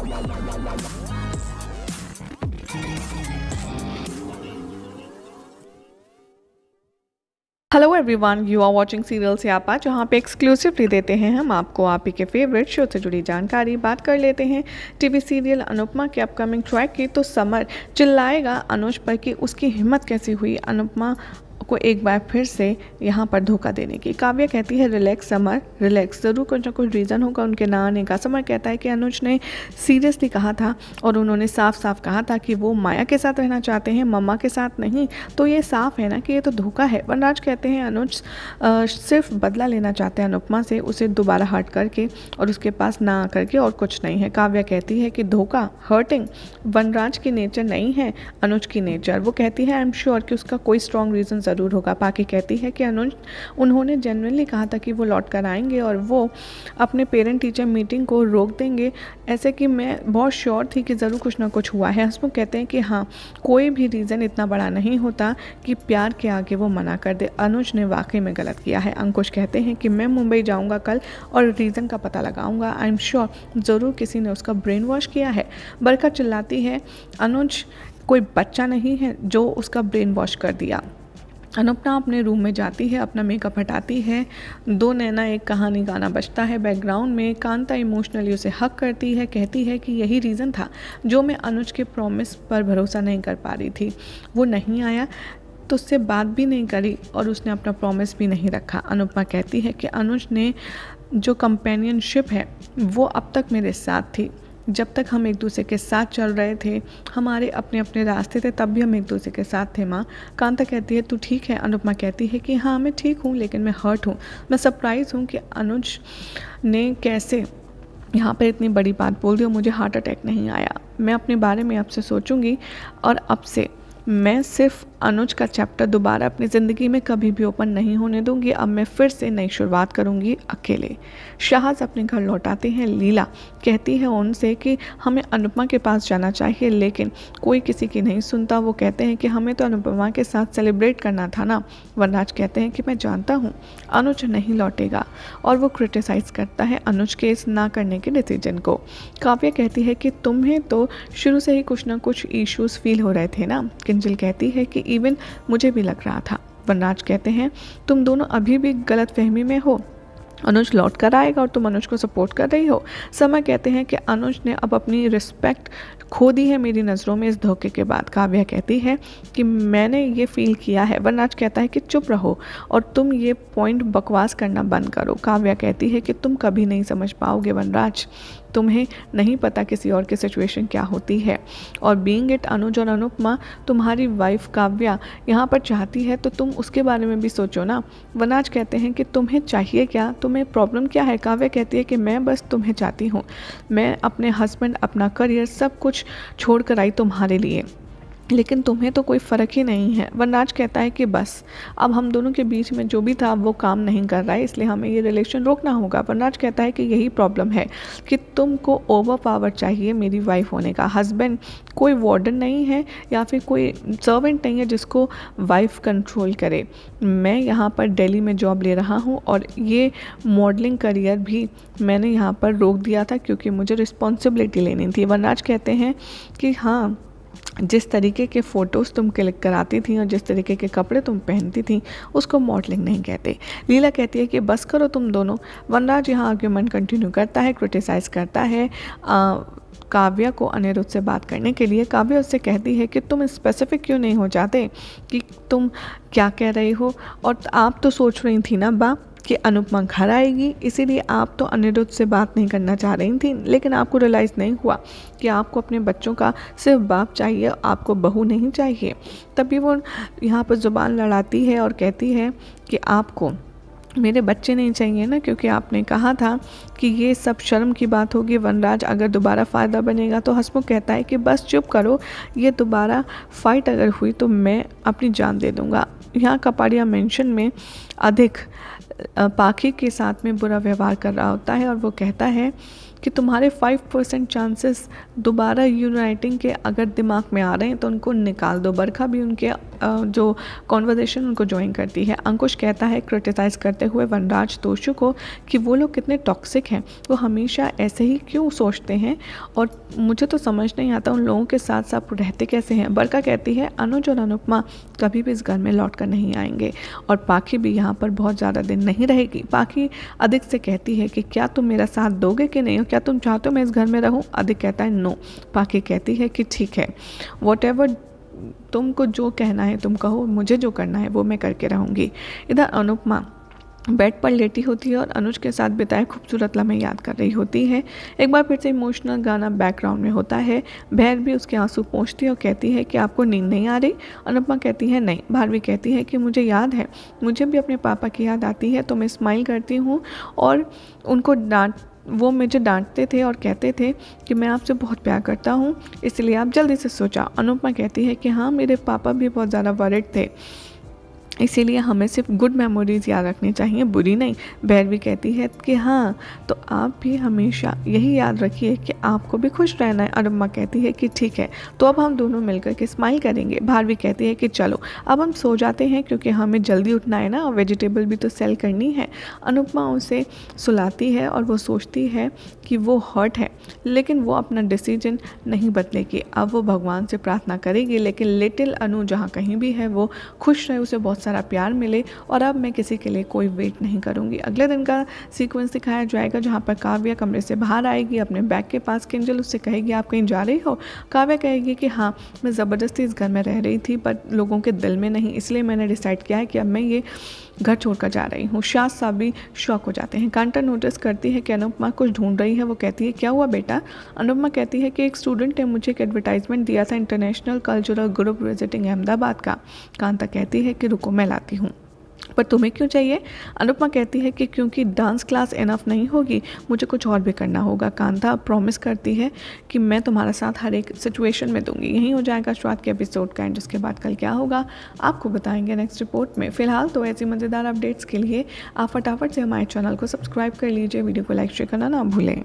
Hello everyone, you are watching serial Siyapa, जहाँ पे exclusively देते हैं हम आपको आप ही के फेवरेट शो से जुड़ी जानकारी। बात कर लेते हैं टीवी सीरियल अनुपमा के अपकमिंग ट्रैक की। तो समर चिल्लाएगा अनुज पर कि उसकी हिम्मत कैसी हुई अनुपमा को एक बार फिर से यहाँ पर धोखा देने की। काव्या कहती है रिलैक्स समर रिलैक्स, ज़रूर कुछ ना कुछ रीज़न होगा उनके ना आने का। समर कहता है कि अनुज ने सीरियसली कहा था और उन्होंने साफ साफ कहा था कि वो माया के साथ रहना चाहते हैं, मम्मा के साथ नहीं। तो ये साफ है ना कि ये तो धोखा है। वनराज कहते हैं अनुज सिर्फ बदला लेना चाहते हैं अनुपमा से, उसे दोबारा हर्ट करके और उसके पास ना आकर के, और कुछ नहीं है। काव्या कहती है कि धोखा हर्टिंग वनराज की नेचर नहीं है, अनुज की नेचर। वो कहती है आई एम श्योर कि उसका कोई स्ट्रॉन्ग रीज़न ज़रूर होगा। पाकी कहती है कि अनुज उन्होंने जेन्युइनली कहा था कि वो लौट कर आएंगे और वो अपने पेरेंट टीचर मीटिंग को रोक देंगे, ऐसे कि मैं बहुत श्योर थी कि ज़रूर कुछ ना कुछ हुआ है। हंसमुख कहते हैं कि हाँ, कोई भी रीज़न इतना बड़ा नहीं होता कि प्यार के आगे वो मना कर दे। अनुज ने वाकई में गलत किया है। अंकुश कहते हैं कि मैं मुंबई जाऊंगा कल और रीज़न का पता लगाऊंगा। आई एम श्योर ज़रूर किसी ने उसका ब्रेन वॉश किया है। बरखा चिल्लाती है अनुज कोई बच्चा नहीं है जो उसका ब्रेन वॉश कर दिया। अनुपमा अपने रूम में जाती है, अपना मेकअप हटाती है। दो नैना एक कहानी गाना बजता है बैकग्राउंड में। कांता इमोशनली उसे हक करती है, कहती है कि यही रीज़न था जो मैं अनुज के प्रॉमिस पर भरोसा नहीं कर पा रही थी। वो नहीं आया तो उससे बात भी नहीं करी और उसने अपना प्रॉमिस भी नहीं रखा। अनुपमा कहती है कि अनुज ने जो कंपेनियनशिप है वो अब तक मेरे साथ थी, जब तक हम एक दूसरे के साथ चल रहे थे, हमारे अपने अपने रास्ते थे, तब भी हम एक दूसरे के साथ थे माँ। कांता कहती है तू ठीक है। अनुपमा कहती है कि हाँ मैं ठीक हूँ, लेकिन मैं हर्ट हूँ। मैं सरप्राइज़ हूँ कि अनुज ने कैसे यहाँ पर इतनी बड़ी बात बोल दी और मुझे हार्ट अटैक नहीं आया। मैं अपने बारे में आपसे सोचूंगी और अब से मैं सिर्फ अनुज का चैप्टर दोबारा अपनी ज़िंदगी में कभी भी ओपन नहीं होने दूंगी। अब मैं फिर से नई शुरुआत करूंगी अकेले। शाहज अपने घर लौटाते हैं। लीला कहती है उनसे कि हमें अनुपमा के पास जाना चाहिए, लेकिन कोई किसी की नहीं सुनता। वो कहते हैं कि हमें तो अनुपमा के साथ सेलिब्रेट करना था ना। वनराज कहते हैं कि मैं जानता हूँ अनुज नहीं लौटेगा और वो क्रिटिसाइज़ करता है अनुज के इस ना करने के डिसीजन को। काव्या कहती है कि तुम्हें तो शुरू से ही कुछ ना कुछ इश्यूज़ फील हो रहे थे ना। किंजल कहती है कि इवन मुझे भी लग रहा था। वनराज कहते हैं तुम दोनों अभी भी गलत फहमी में हो, अनुज लौट कर आएगा और तुम अनुज को सपोर्ट कर रही हो। समय कहते हैं कि अनुज ने अब अपनी रिस्पेक्ट खो दी है मेरी नज़रों में इस धोखे के बाद। काव्या कहती है कि मैंने ये फील किया है। वनराज कहता है कि चुप रहो और तुम ये पॉइंट बकवास करना बंद करो। काव्या कहती है कि तुम कभी नहीं समझ पाओगे वनराज, तुम्हें नहीं पता किसी और की सिचुएशन क्या होती है। और बीइंग इट अनुज और अनुपमा तुम्हारी वाइफ काव्या यहाँ पर चाहती है तो तुम उसके बारे में भी सोचो ना। वनराज कहते हैं कि तुम्हें चाहिए क्या, तुम्हें प्रॉब्लम क्या है। काव्या कहती है कि मैं बस तुम्हें चाहती हूँ, मैं अपने हस्बैंड अपना करियर सब कुछ छोड़ कर आई तुम्हारे लिए, लेकिन तुम्हें तो कोई फ़र्क ही नहीं है। वनराज कहता है कि बस अब हम दोनों के बीच में जो भी था वो काम नहीं कर रहा है, इसलिए हमें ये रिलेशन रोकना होगा। वनराज कहता है कि यही प्रॉब्लम है कि तुमको ओवर पावर चाहिए मेरी वाइफ होने का। हस्बैंड कोई वार्डन नहीं है या फिर कोई सर्वेंट नहीं है जिसको वाइफ कंट्रोल करे। मैं यहाँ पर दिल्ली में जॉब ले रहा हूँ और ये मॉडलिंग करियर भी मैंने यहाँ पर रोक दिया था क्योंकि मुझे रिस्पॉन्सिबिलिटी लेनी थी। वनराज कहते हैं कि हाँ, जिस तरीके के फ़ोटोज़ तुम क्लिक कराती थी और जिस तरीके के कपड़े तुम पहनती थी उसको मॉडलिंग नहीं कहते। लीला कहती है कि बस करो तुम दोनों। वनराज यहाँ आर्ग्यूमेंट कंटिन्यू करता है, क्रिटिसाइज़ करता है काव्या को अनिरुद्ध से बात करने के लिए। काव्या उससे कहती है कि तुम स्पेसिफिक क्यों नहीं हो जाते कि तुम क्या कह रही हो, और आप तो सोच रही थी ना बा कि अनुपमा घर आएगी, इसीलिए आप तो अनिरुद्ध से बात नहीं करना चाह रही थी, लेकिन आपको रियलाइज़ नहीं हुआ कि आपको अपने बच्चों का सिर्फ बाप चाहिए, आपको बहू नहीं चाहिए। तभी वो यहाँ पर ज़ुबान लड़ाती है और कहती है कि आपको मेरे बच्चे नहीं चाहिए ना, क्योंकि आपने कहा था कि ये सब शर्म की बात होगी। वनराज अगर दोबारा फ़ायदा बनेगा तो हंसमुख कहता है कि बस चुप करो, ये दोबारा फ़ाइट अगर हुई तो मैं अपनी जान दे दूँगा। यहाँ कपाड़िया मेंशन में अधिक पाखी के साथ में बुरा व्यवहार कर रहा होता है और वो कहता है कि तुम्हारे 5% चांसेस दोबारा यूनाइटिंग के अगर दिमाग में आ रहे हैं तो उनको निकाल दो। बरखा भी उनके जो कॉन्वर्जेशन उनको ज्वाइन करती है। अंकुश कहता है क्रिटिसाइज़ करते हुए वनराज तोशु को कि वो लोग कितने टॉक्सिक हैं, वो हमेशा ऐसे ही क्यों सोचते हैं और मुझे तो समझ नहीं आता उन लोगों के साथ साथ रहते कैसे हैं। बरका कहती है अनुज और अनुपमा कभी भी इस घर में लौट कर नहीं आएंगे और पाखी भी यहाँ पर बहुत ज़्यादा दिन नहीं रहेगी। पाखी अधिक से कहती है कि क्या तुम मेरा साथ दोगे कि नहीं, क्या तुम चाहते हो मैं इस घर में रहूँ। अधिक कहता है नो। पाखी कहती है कि ठीक है, वॉट तुमको जो कहना है तुम कहो, मुझे जो करना है वो मैं करके रहूँगी। इधर अनुपमा बेड पर लेटी होती है और अनुज के साथ बिताए खूबसूरत लम्हे याद कर रही होती है। एक बार फिर से इमोशनल गाना बैकग्राउंड में होता है। बहर भी उसके आंसू पोंछती है और कहती है कि आपको नींद नहीं आ रही। अनुपमा कहती है नहीं। भारवी कहती है कि मुझे याद है, मुझे भी अपने पापा की याद आती है तो मैं स्माइल करती हूँ और उनको वो मुझे डांटते थे और कहते थे कि मैं आपसे बहुत प्यार करता हूँ, इसलिए आप जल्दी से सो जाओ। अनुपमा कहती है कि हाँ, मेरे पापा भी बहुत ज़्यादा वरिड थे, इसीलिए हमें सिर्फ गुड मेमोरीज याद रखनी चाहिए, बुरी नहीं। भैरवी कहती है कि हाँ, तो आप भी हमेशा यही याद रखिए कि आपको भी खुश रहना है। अनुपमा कहती है कि ठीक है, तो अब हम दोनों मिलकर के स्माइल करेंगे। भारवी कहती है कि चलो अब हम सो जाते हैं क्योंकि हमें जल्दी उठना है ना, और वेजिटेबल भी तो सेल करनी है। अनुपमा उसे सुलाती है और वो सोचती है कि वो हर्ट है, लेकिन वो अपना डिसीजन नहीं बदलेगी। अब वो भगवान से प्रार्थना करेगी, लेकिन लिटिल अनु जहाँ कहीं भी है वो खुश रहे, उसे बहुत सारा प्यार मिले और अब मैं किसी के लिए कोई वेट नहीं करूँगी। अगले दिन का सीक्वेंस दिखाया जाएगा जहाँ पर काव्या कमरे से बाहर आएगी अपने बैग के पास। किंजल उससे कहेगी आप कहीं जा रही हो। काव्या कहेगी कि हाँ, मैं ज़बरदस्ती इस घर में रह रही थी पर लोगों के दिल में नहीं, इसलिए मैंने डिसाइड किया है कि अब मैं ये घर छोड़कर जा रही हूँ। शाह साहब भी शॉक हो जाते हैं। कांता नोटिस करती है कि अनुपमा कुछ ढूंढ रही है। वो कहती है क्या हुआ बेटा। अनुपमा कहती है कि एक स्टूडेंट ने मुझे एक एडवर्टाइजमेंट दिया था international cultural group visiting Ahmedabad का। कांता कहती है कि रुको मैं लाती हूँ। पर तुम्हें क्यों चाहिए। अनुपमा कहती है कि क्योंकि डांस क्लास इनफ नहीं होगी, मुझे कुछ और भी करना होगा। कांता प्रॉमिस करती है कि मैं तुम्हारा साथ हर एक सिचुएशन में दूंगी। यहीं हो जाएगा शुरुआत के एपिसोड का एंड। उसके बाद कल क्या होगा आपको बताएंगे नेक्स्ट रिपोर्ट में। फिलहाल तो ऐसी मज़ेदार अपडेट्स के लिए आप फटाफट से हमारे चैनल को सब्सक्राइब कर लीजिए। वीडियो को लाइक शेयर करना ना भूलें।